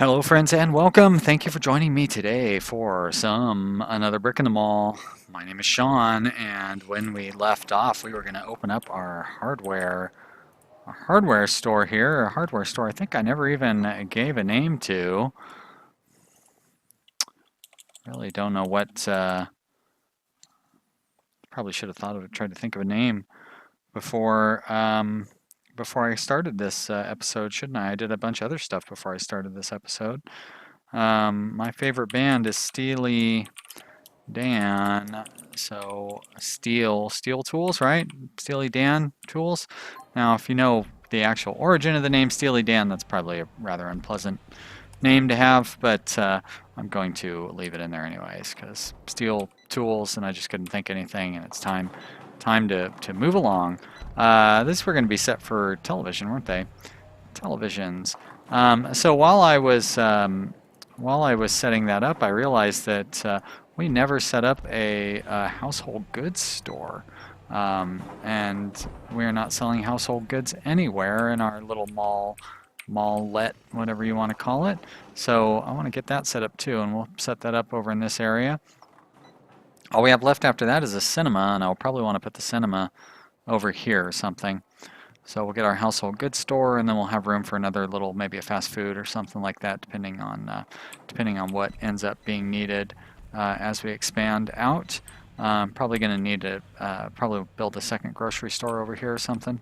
Hello, friends, and welcome. Thank you for joining me today for another brick in the mall. My name is Sean, and when we left off, we were going to open up our hardware store here, a hardware store I think I never even gave a name to. Really don't know what. Probably should have tried to think of a name before before I started this episode, shouldn't I? I did a bunch of other stuff before I started this episode. My favorite band is Steely Dan. So steel tools, right? Steely Dan tools. Now, if you know the actual origin of the name Steely Dan, that's probably a rather unpleasant name to have, but I'm going to leave it in there anyways because steel tools, and I just couldn't think anything, and it's time to move along. This were going to be set for television, weren't they? Televisions. So while I was setting that up, I realized that we never set up a household goods store. And we're not selling household goods anywhere in our little mall-let, whatever you want to call it. So I want to get that set up too, and we'll set that up over in this area. All we have left after that is a cinema, and I'll probably want to put the cinema over here or something. So we'll get our household goods store, and then we'll have room for another little, maybe a fast food or something like that, depending on what ends up being needed as we expand out. Probably going to need to probably build a second grocery store over here or something.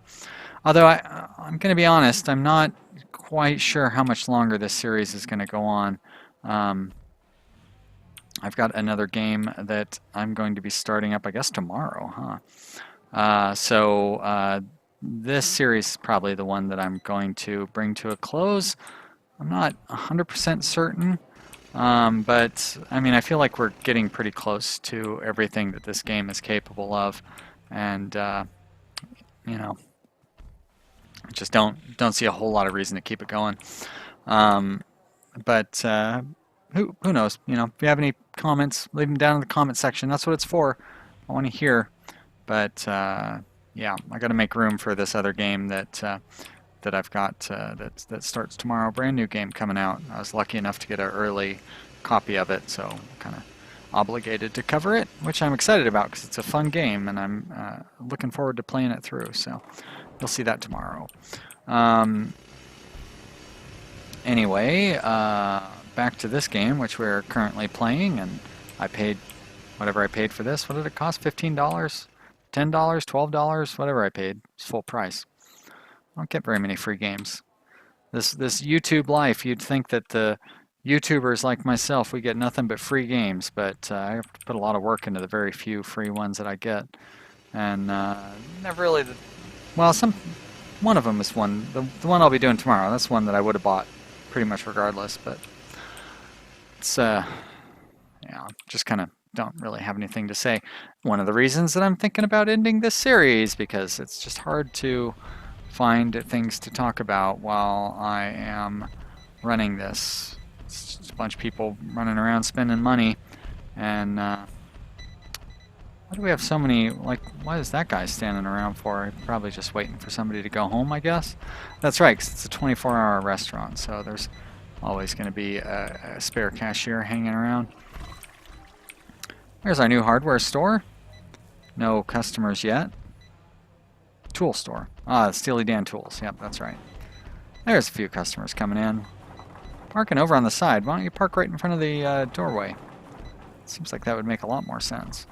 Although I'm going to be honest, I'm not quite sure how much longer this series is going to go on. I've got another game that I'm going to be starting up, I guess, tomorrow, huh? This series is probably the one that I'm going to bring to a close. I'm not 100% certain, but I mean, I feel like we're getting pretty close to everything that this game is capable of, and you know, I just don't see a whole lot of reason to keep it going. But who knows? You know, if you have any comments, leave them down in the comment section. That's what it's for. I want to hear. But yeah, I got to make room for this other game that I've got that starts tomorrow. Brand new game coming out. I was lucky enough to get an early copy of it, so I'm kind of obligated to cover it, which I'm excited about because it's a fun game, and I'm looking forward to playing it through. So you'll see that tomorrow. Anyway, back to this game, which we're currently playing, and I paid whatever I paid for this. What did it cost? $15? $10? $12? Whatever I paid. It's full price. I don't get very many free games. This YouTube life, you'd think that the YouTubers like myself, we get nothing but free games, but I have to put a lot of work into the very few free ones that I get. And never really... Well, one of them is one. The one I'll be doing tomorrow, that's one that I would have bought pretty much regardless, but it's yeah, just kind of don't really have anything to say. One of the reasons that I'm thinking about ending this series, because it's just hard to find things to talk about while I am running this. It's just a bunch of people running around spending money, and why do we have so many, like, why is that guy standing around for? Probably just waiting for somebody to go home, I guess. That's right, because it's a 24-hour restaurant, so there's always going to be a spare cashier hanging around. There's our new hardware store. No customers yet. Tool store. Ah, Steely Dan Tools. Yep, that's right. There's a few customers coming in. Parking over on the side. Why don't you park right in front of the doorway? Seems like that would make a lot more sense.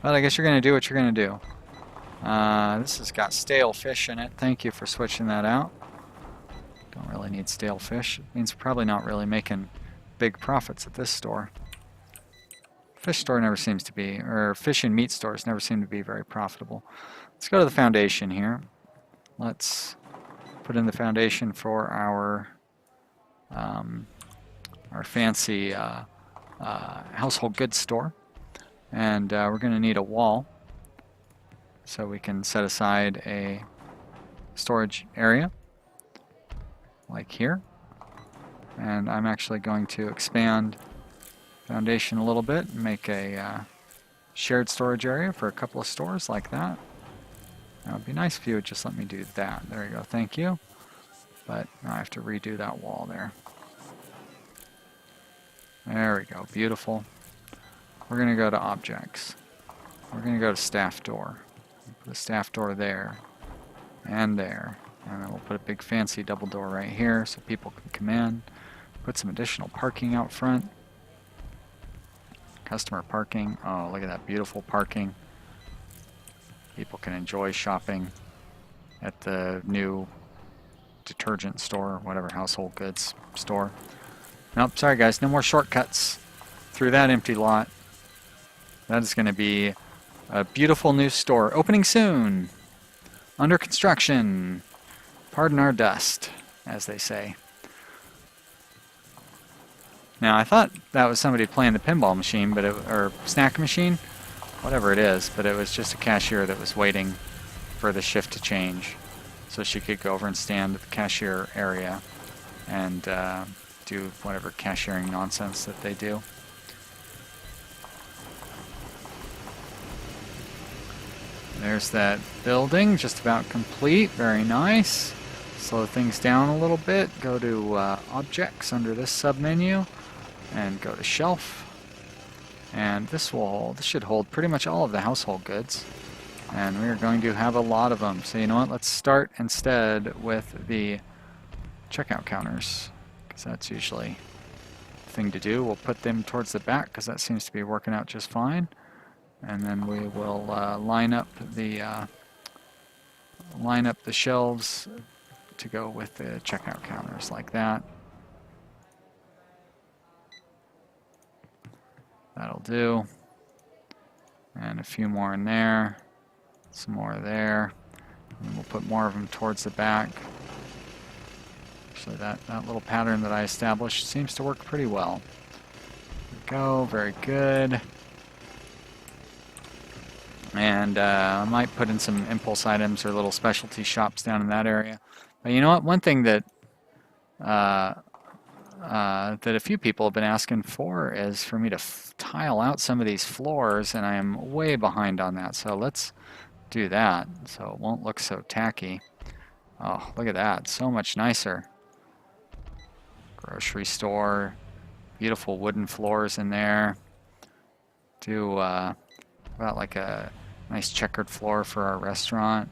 But I guess you're going to do what you're going to do. This has got stale fish in it. Thank you for switching that out. Don't really need stale fish. It means we're probably not really making big profits at this store. Fish store never seems to be, or fish and meat stores never seem to be very profitable. Let's go to the foundation here. Let's put in the foundation for our fancy household goods store. And we're going to need a wall so we can set aside a storage area like here. And I'm actually going to expand foundation a little bit and make a shared storage area for a couple of stores like that. That would be nice if you would just let me do that. There you go. Thank you. but I have to redo that wall there. There we go, beautiful. We're gonna go to objects. We're gonna go to staff door. Put a staff door there and there. And then we'll put a big fancy double door right here so people can come in. Put some additional parking out front. Customer parking. Oh, look at that beautiful parking. People can enjoy shopping at the new detergent store, whatever, household goods store. Nope, sorry guys, no more shortcuts through that empty lot. That is going to be a beautiful new store opening soon. Under construction. Pardon our dust, as they say. Now, I thought that was somebody playing the pinball machine, but or snack machine, whatever it is, but it was just a cashier that was waiting for the shift to change so she could go over and stand at the cashier area and do whatever cashiering nonsense that they do. There's that building, just about complete. Very nice. Slow things down a little bit. Go to objects under this submenu and go to shelf. And this should hold pretty much all of the household goods. And we're going to have a lot of them. So you know what? Let's start instead with the checkout counters, because that's usually the thing to do. We'll put them towards the back because that seems to be working out just fine. And then we will line up the shelves to go with the checkout counters like that. That'll do. And a few more in there. Some more there. And we'll put more of them towards the back. Actually, that little pattern that I established seems to work pretty well. There we go. Very good. And I might put in some impulse items or little specialty shops down in that area. But you know what? One thing that that a few people have been asking for is for me to tile out some of these floors, and I am way behind on that. So let's do that so it won't look so tacky. Oh, look at that. So much nicer. Grocery store. Beautiful wooden floors in there. Do about like a nice checkered floor for our restaurant.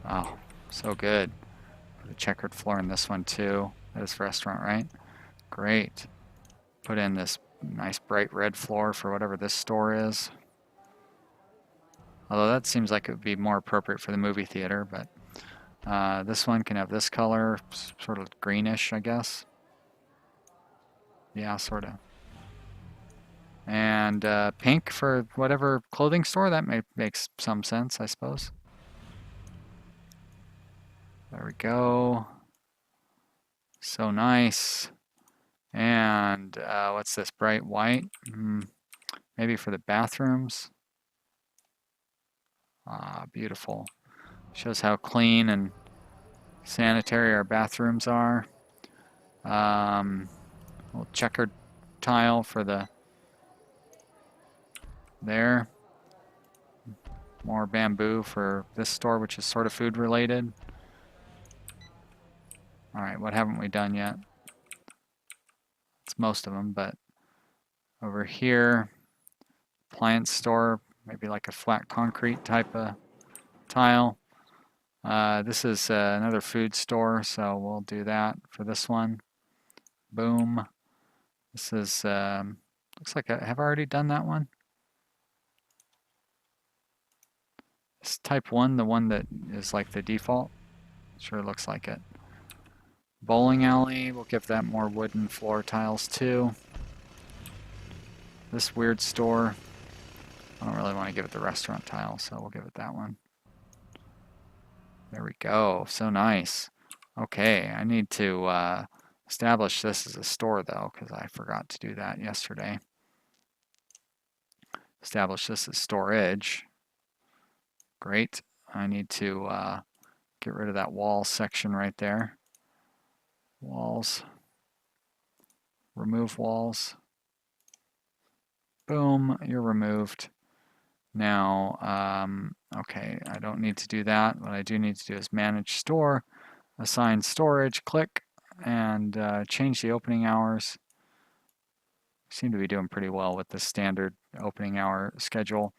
Oh, so good. Put a checkered floor in this one too. That is restaurant, right? Great. Put in this nice bright red floor for whatever this store is. Although that seems like it would be more appropriate for the movie theater, but this one can have this color, sort of greenish, I guess. Yeah, sort of. And pink for whatever clothing store. That makes some sense, I suppose. There we go. So nice. And what's this? Bright white? Maybe for the bathrooms. Ah, beautiful. Shows how clean and sanitary our bathrooms are. Little checkered tile for the there. More bamboo for this store, which is sort of food related. All right, what haven't we done yet? It's most of them, but over here, appliance store, maybe like a flat concrete type of tile. This is another food store, so we'll do that for this one. Boom. This is, looks like have I already done that one? This type 1, the one that is like the default. Sure looks like it. Bowling alley, we'll give that more wooden floor tiles too. This weird store, I don't really want to give it the restaurant tile, so we'll give it that one. There we go, so nice. Okay, I need to establish this as a store though, because I forgot to do that yesterday. Establish this as storage. Great. I need to get rid of that wall section right there. Walls. Remove walls. Boom, you're removed. Now, okay, I don't need to do that. What I do need to do is manage store. assign storage, click, and change the opening hours. Seem to be doing pretty well with the standard opening hour schedule.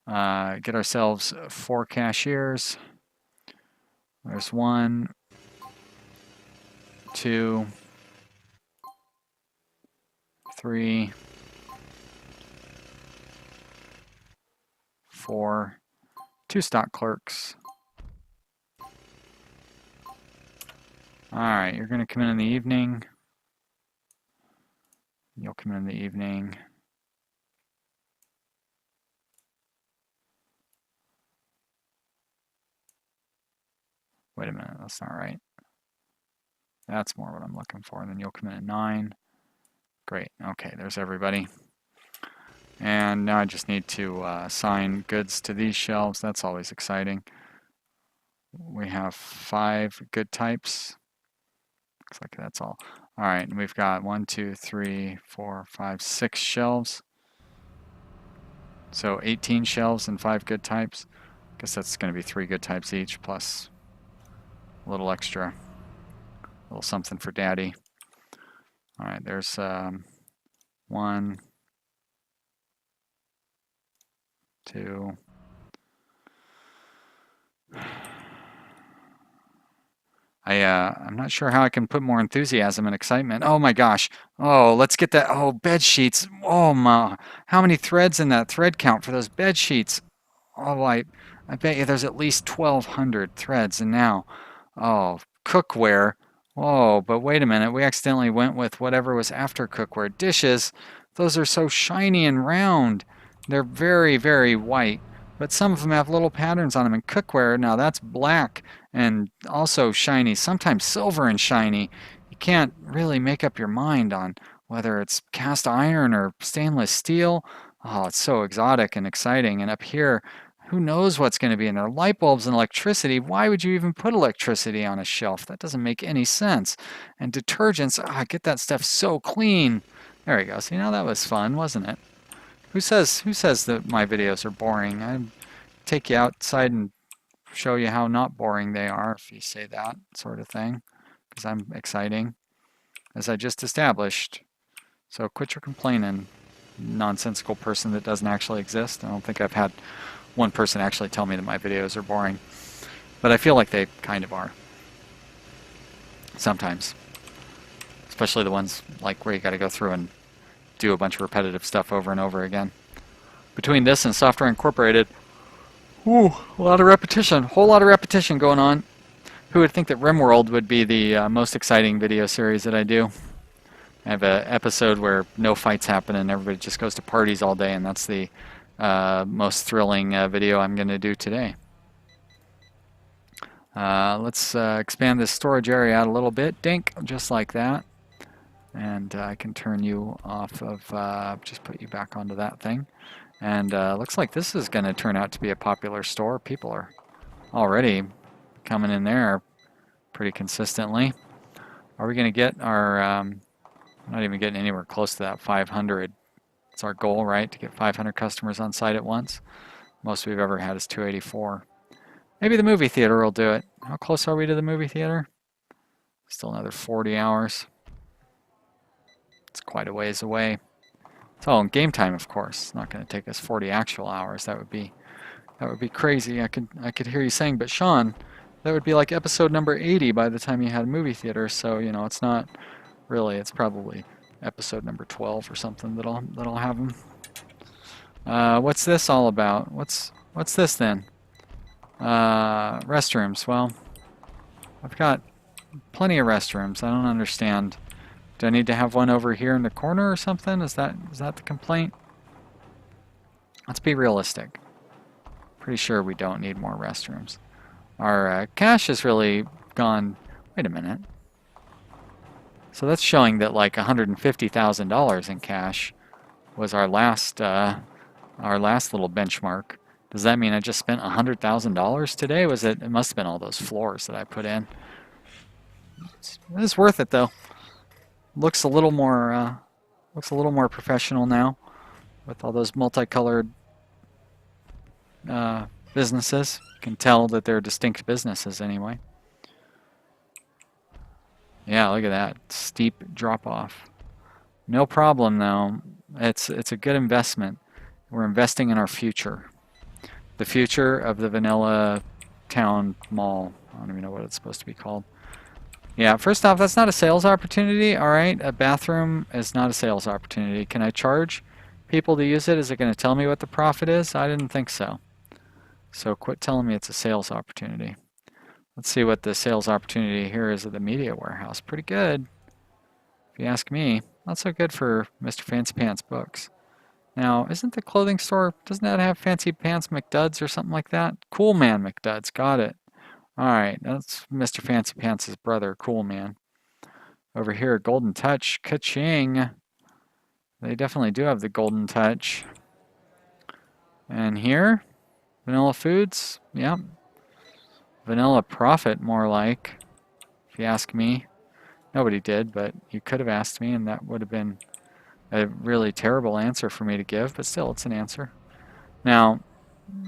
Get ourselves 4 cashiers. There's 1, 2, 3, 4, 2 stock clerks. All right, you're going to come in the evening. You'll come in the evening. Wait a minute, that's not right. That's more what I'm looking for. And then you'll come in at 9. Great, okay, there's everybody. And now I just need to assign goods to these shelves. That's always exciting. We have 5 good types. Looks like that's all. All right, and we've got 1, 2, 3, 4, 5, 6 shelves. So 18 shelves and 5 good types. Guess that's going to be 3 good types each, plus a little extra, a little something for Daddy. All right, there's 1, 2. I'm not sure how I can put more enthusiasm and excitement. Oh my gosh. Oh, let's get that. Oh, bed sheets. Oh my. How many threads in that thread count for those bed sheets? Oh, I bet you there's at least 1,200 threads. And now, oh, cookware. Oh, but wait a minute. We accidentally went with whatever was after cookware. Dishes. Those are so shiny and round. They're very, very white. But some of them have little patterns on them. And cookware, now that's black and also shiny, sometimes silver and shiny. You can't really make up your mind on whether it's cast iron or stainless steel. Oh, it's so exotic and exciting. And up here, who knows what's going to be in there? Light bulbs and electricity. Why would you even put electricity on a shelf? That doesn't make any sense. And detergents, get that stuff so clean. There we go. See, now that was fun, wasn't it? Who says that my videos are boring? I take you outside and show you how not boring they are if you say that sort of thing, because I'm exciting, as I just established. So quit your complaining, nonsensical person that doesn't actually exist. I don't think I've had one person actually tell me that my videos are boring, but I feel like they kind of are sometimes, especially the ones like where you got to go through and do a bunch of repetitive stuff over and over again. Between this and Software Incorporated, ooh, a lot of repetition, whole lot of repetition going on. Who would think that RimWorld would be the most exciting video series that I do? I have an episode where no fights happen and everybody just goes to parties all day, and that's the most thrilling video I'm going to do today. Let's expand this storage area out a little bit. Dink, just like that. And I can turn you off of, just put you back onto that thing. And looks like this is going to turn out to be a popular store. People are already coming in there pretty consistently. Are we going to get our, not even getting anywhere close to that 500. It's our goal, right? To get 500 customers on site at once. Most we've ever had is 284. Maybe the movie theater will do it. How close are we to the movie theater? Still another 40 hours. It's quite a ways away. It's all in game time, of course. It's not going to take us 40 actual hours. That would be crazy. I could hear you saying, but Sean, that would be like episode number 80 by the time you had a movie theater. So you know, it's not really. It's probably episode number 12 or something that'll have them. What's this all about? What's this then? Restrooms. Well, I've got plenty of restrooms. I don't understand. Do I need to have one over here in the corner or something? Is that the complaint? Let's be realistic. Pretty sure we don't need more restrooms. Our cash has really gone. Wait a minute. So that's showing that like $150,000 in cash was our last little benchmark. Does that mean I just spent $100,000 today? Was it? It must have been all those floors that I put in. It's worth it though. Looks a little more professional now, with all those multicolored businesses. You can tell that they're distinct businesses anyway. Yeah, look at that steep drop off. No problem though. It's a good investment. We're investing in our future. The future of the Vanilla Town Mall. I don't even know what it's supposed to be called. Yeah, first off, that's not a sales opportunity. All right, a bathroom is not a sales opportunity. Can I charge people to use it? Is it going to tell me what the profit is? I didn't think so. So quit telling me it's a sales opportunity. Let's see what the sales opportunity here is at the media warehouse. Pretty good, if you ask me. Not so good for Mr. Fancy Pants Books. Now, isn't the clothing store, doesn't that have Fancy Pants McDuds or something like that? Cool Man McDuds, got it. All right, that's Mr. Fancy Pants' brother, Cool Man. Over here, Golden Touch, ka-ching. They definitely do have the Golden Touch. And here, Vanilla Foods, yep. Vanilla Profit, more like, if you ask me. Nobody did, but you could have asked me, and that would have been a really terrible answer for me to give, but still, it's an answer. Now,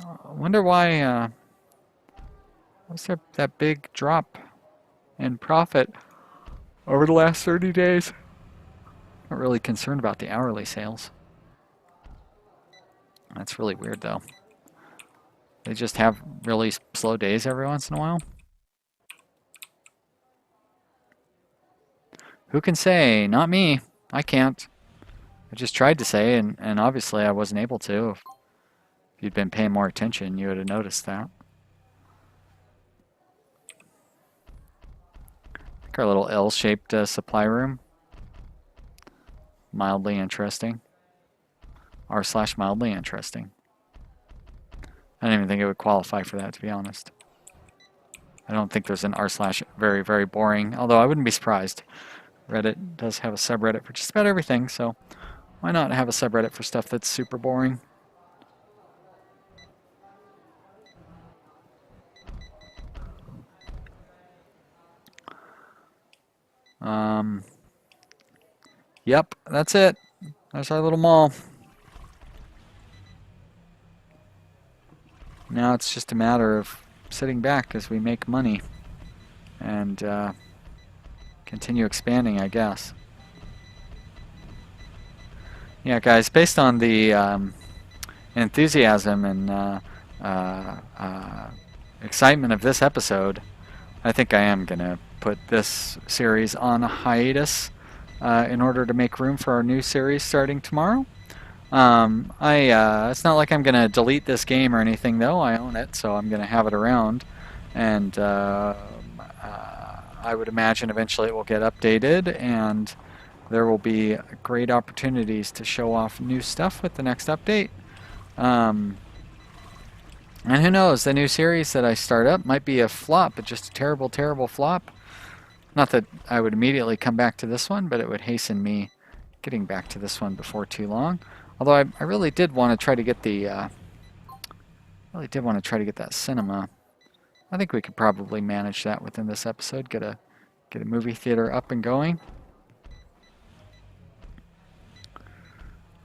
I wonder why, what's that big drop in profit over the last 30 days? Not really concerned about the hourly sales. That's really weird, though. They just have really slow days every once in a while. Who can say? Not me. I can't. I just tried to say, and obviously I wasn't able to. If you'd been paying more attention, you would have noticed that. Our little L-shaped supply room. Mildly interesting. R/mildly interesting. I don't even think it would qualify for that, to be honest. I don't think there's an r/very, very boring, although I wouldn't be surprised. Reddit does have a subreddit for just about everything, so why not have a subreddit for stuff that's super boring? Yep, that's it. That's our little mall. Now it's just a matter of sitting back as we make money and continue expanding, I guess. Yeah, guys, based on the enthusiasm and excitement of this episode, I think I am going to put this series on a hiatus in order to make room for our new series starting tomorrow. It's not like I'm going to delete this game or anything, though. I own it, so I'm going to have it around. And I would imagine eventually it will get updated, and there will be great opportunities to show off new stuff with the next update. And who knows, the new series that I start up might be a flop, but just a terrible, terrible flop. Not that I would immediately come back to this one, but it would hasten me getting back to this one before too long. Although I really did want to try to get the, that cinema. I think we could probably manage that within this episode. Get a movie theater up and going.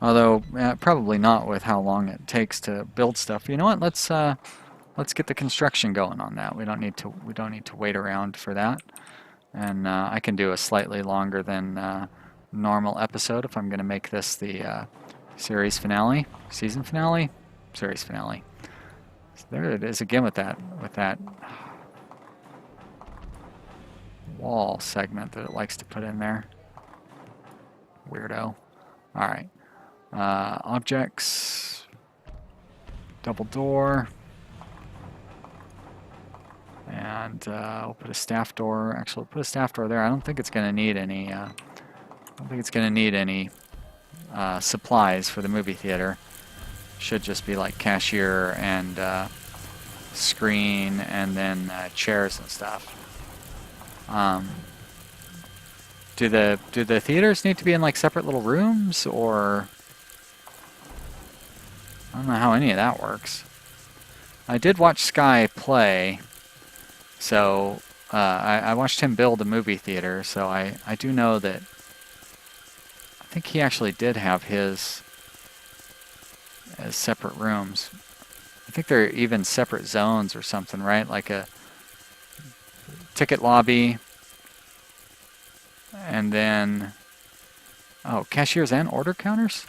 Although probably not with how long it takes to build stuff. You know what? Let's get the construction going on that. We don't need to wait around for that. And I can do a slightly longer than normal episode if I'm going to make this the series finale, season finale, series finale. So there it is again with that wall segment that it likes to put in there. Weirdo. All right. Objects. Double door. And we'll put a staff door. Actually, we'll put a staff door there. I don't think it's going to need any. I don't think it's going to need any supplies for the movie theater. Should just be like cashier and screen, and then chairs and stuff. Do the theaters need to be in like separate little rooms, or I don't know how any of that works. I did watch Sky play. So I watched him build a movie theater, so I do know that I think he actually did have his as separate rooms. I think they're even separate zones or something, right? Like a ticket lobby, And then, oh, cashiers and order counters?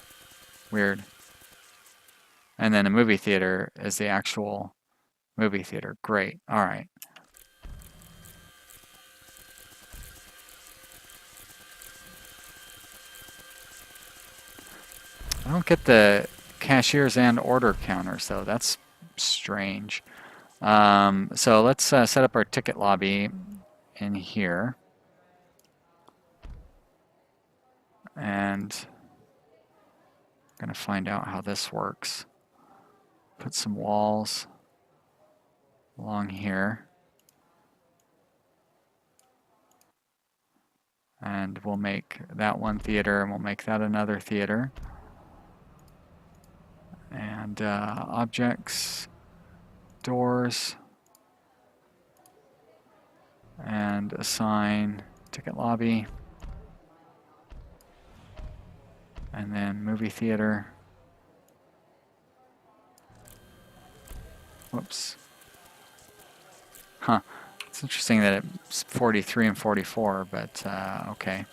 Weird. And then a movie theater is the actual movie theater. Great. All right. I don't get the cashiers and order counters, though. That's strange. So let's set up our ticket lobby in here. And I'm going to find out how this works. Put some walls along here. And we'll make that one theater, and we'll make that another theater. And objects, doors, and assign ticket lobby. And then movie theater. Whoops. Huh. It's interesting that it's 43 and 44, but okay.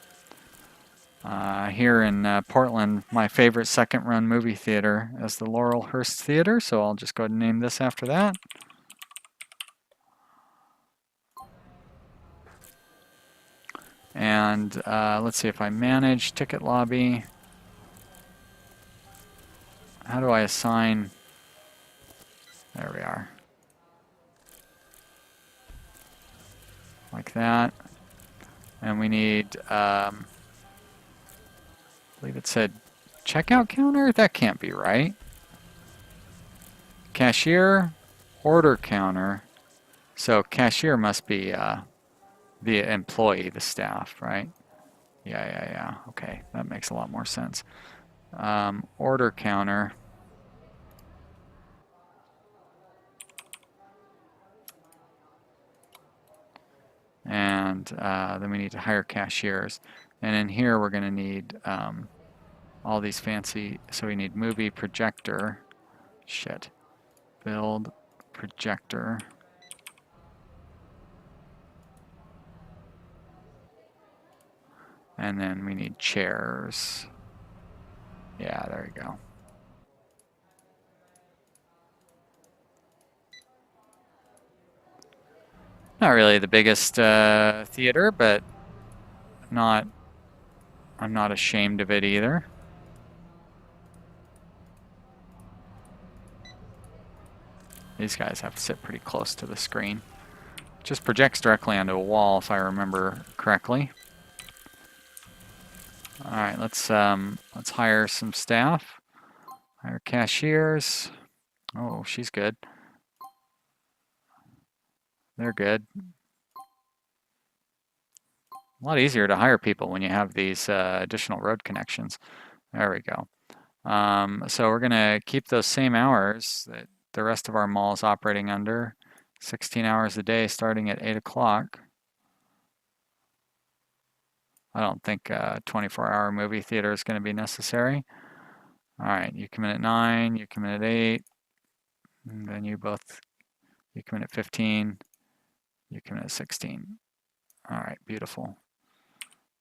Here in Portland, my favorite second-run movie theater is the Laurelhurst Theater, so I'll just go ahead and name this after that. And let's see if I manage ticket lobby. How do I assign? There we are. Like that. And we need, I believe it said checkout counter? That can't be right. Cashier, order counter. So cashier must be the employee, the staff, right? Yeah. Okay, that makes a lot more sense. Order counter. And then we need to hire cashiers. And in here we're going to need all these fancy, so we need movie projector. Shit. Build projector. And then we need chairs. Yeah, there you go. Not really the biggest theater, but I'm not ashamed of it either. These guys have to sit pretty close to the screen. Just projects directly onto a wall, if I remember correctly. All right, let's hire some staff. Hire cashiers. Oh, she's good. They're good. A lot easier to hire people when you have these additional road connections. There we go. So we're gonna keep those same hours that the rest of our mall is operating under. 16 hours a day starting at 8 o'clock. I don't think a 24-hour movie theater is going to be necessary. All right, you come in at 9, you come in at 8, and then you come in at 15, you come in at 16. All right, beautiful.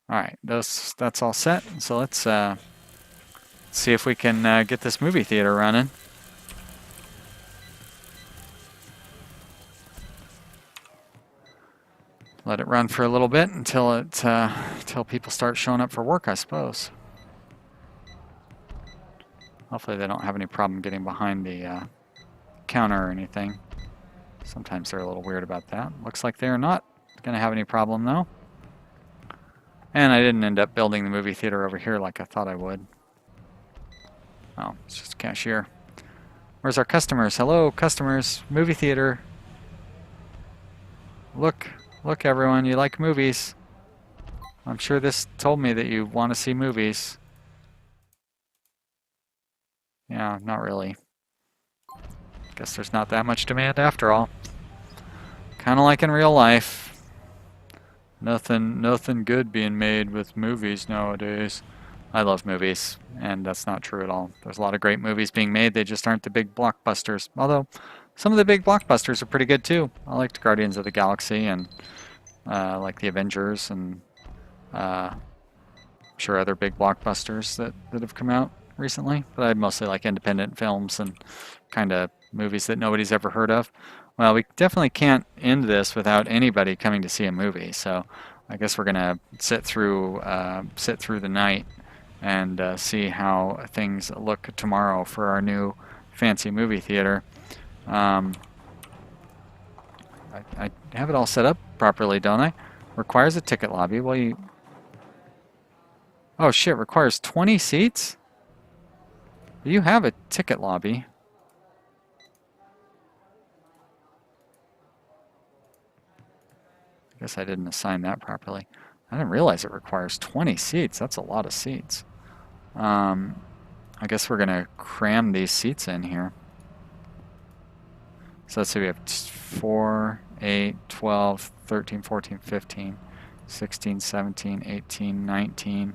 All right, that's all set. So let's see if we can get this movie theater running. Let it run for a little bit until people start showing up for work, I suppose. Hopefully they don't have any problem getting behind the counter or anything. Sometimes they're a little weird about that. Looks like they're not going to have any problem though. And I didn't end up building the movie theater over here like I thought I would. Oh, it's just a cashier. Where's our customers? Hello, customers. Movie theater. Look everyone, you like movies. I'm sure this told me that you want to see movies. Yeah, not really. Guess there's not that much demand after all. Kind of like in real life. Nothing good being made with movies nowadays. I love movies, and that's not true at all. There's a lot of great movies being made, they just aren't the big blockbusters. Although, some of the big blockbusters are pretty good too. I liked Guardians of the Galaxy and like the Avengers, and I'm sure other big blockbusters that have come out recently, but I mostly like independent films and kind of movies that nobody's ever heard of. Well, we definitely can't end this without anybody coming to see a movie, so I guess we're gonna sit through the night and see how things look tomorrow for our new fancy movie theater. Um, I have it all set up properly, don't I? Requires a ticket lobby. Well, you... Oh shit, requires 20 seats? You have a ticket lobby. I guess I didn't assign that properly. I didn't realize it requires 20 seats. That's a lot of seats. I guess we're gonna cram these seats in here. So let's see, we have 4, 8, 12, 13, 14, 15, 16, 17, 18, 19,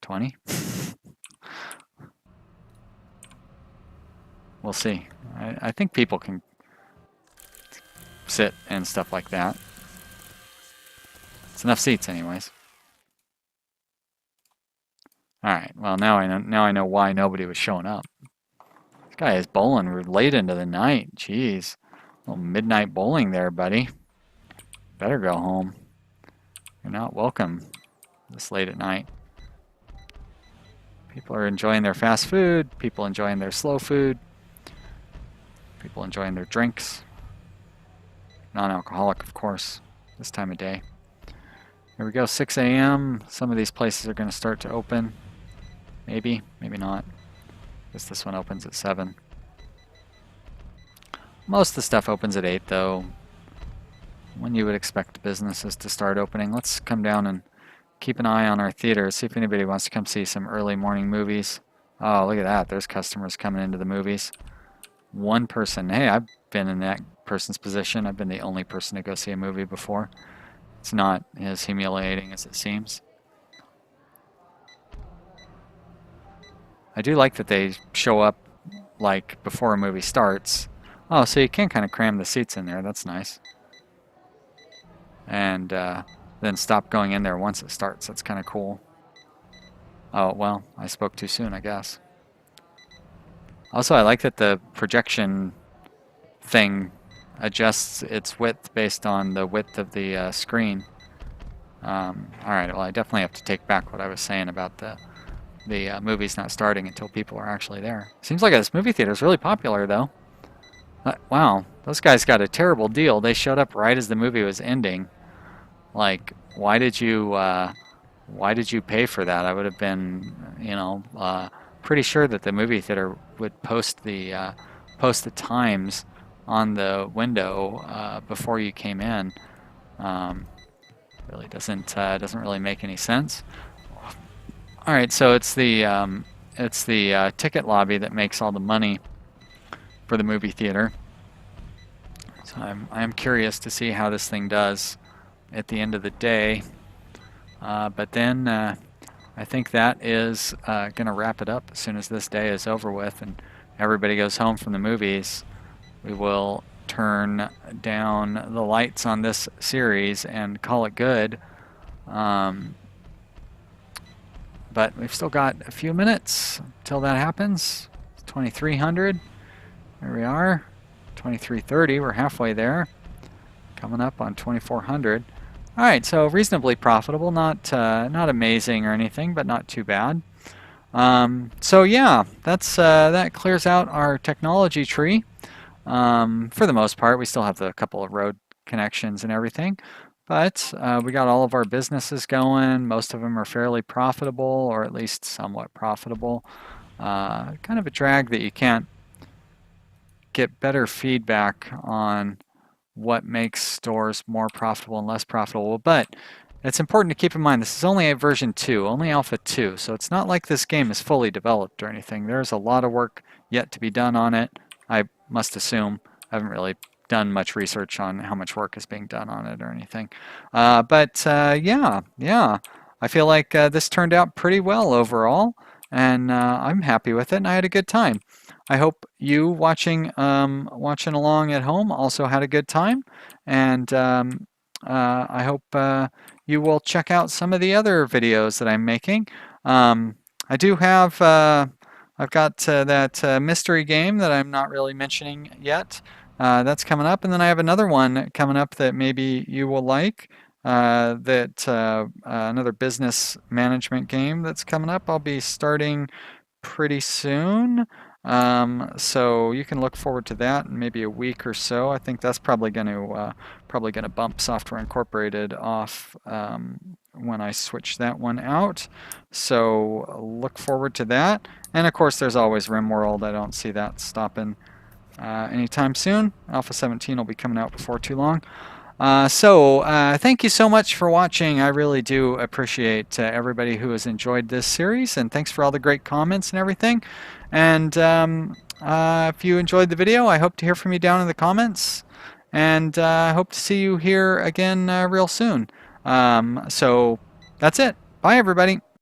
20? We'll see. I think people can sit and stuff like that. It's enough seats anyways. Alright, well now I know why nobody was showing up. This guy is bowling late into the night. Jeez. A little midnight bowling there, buddy. Better go home. You're not welcome this late at night. People are enjoying their fast food, people enjoying their slow food, people enjoying their drinks. Non-alcoholic, of course, this time of day. Here we go, 6 a.m. Some of these places are going to start to open. Maybe, maybe not. I guess this one opens at 7. Most of the stuff opens at 8, though. When you would expect businesses to start opening. Let's come down and keep an eye on our theater, see if anybody wants to come see some early morning movies. Oh, look at that. There's customers coming into the movies. One person. Hey, I've been in that person's position. I've been the only person to go see a movie before. It's not as humiliating as it seems. I do like that they show up like before a movie starts. Oh, so you can kind of cram the seats in there. That's nice. And then stop going in there once it starts. That's kind of cool. Oh, well, I spoke too soon, I guess. Also, I like that the projection thing adjusts its width based on the width of the screen. Alright, well, I definitely have to take back what I was saying about the movies not starting until people are actually there. Seems like this movie theater is really popular, though. Wow, those guys got a terrible deal. They showed up right as the movie was ending. Like, why did you pay for that? I would have been, you know, pretty sure that the movie theater would post the times on the window before you came in. Really doesn't really make any sense. All right, so it's the ticket lobby that makes all the money for the movie theater. So I'm curious to see how this thing does at the end of the day. But then I think that is going to wrap it up as soon as this day is over with and everybody goes home from the movies. We will turn down the lights on this series and call it good. But we've still got a few minutes till that happens. It's 2300. There we are. 2330. We're halfway there. Coming up on 2400. All right, so reasonably profitable. Not amazing or anything, but not too bad. So yeah, that clears out our technology tree. For the most part, we still have a couple of road connections and everything. But we got all of our businesses going. Most of them are fairly profitable, or at least somewhat profitable. Kind of a drag that you can't get better feedback on what makes stores more profitable and less profitable. But it's important to keep in mind this is only a version 2, only Alpha 2. So it's not like this game is fully developed or anything. There's a lot of work yet to be done on it. I must assume. I haven't really done much research on how much work is being done on it or anything. Yeah, I feel like this turned out pretty well overall. and I'm happy with it, and I had a good time. I hope you watching along at home also had a good time, and I hope you will check out some of the other videos that I'm making. Um, I do have I've got that mystery game that I'm not really mentioning yet. That's coming up, and then I have another one coming up that maybe you will like. Another business management game that's coming up. I'll be starting pretty soon. So you can look forward to that in maybe a week or so. I think that's probably going to bump Software Incorporated off when I switch that one out. So look forward to that. And of course, there's always RimWorld. I don't see that stopping anytime soon. Alpha 17 will be coming out before too long. Thank you so much for watching. I really do appreciate everybody who has enjoyed this series, and thanks for all the great comments and everything. And if you enjoyed the video, I hope to hear from you down in the comments, and I hope to see you here again real soon. So that's it. Bye, everybody.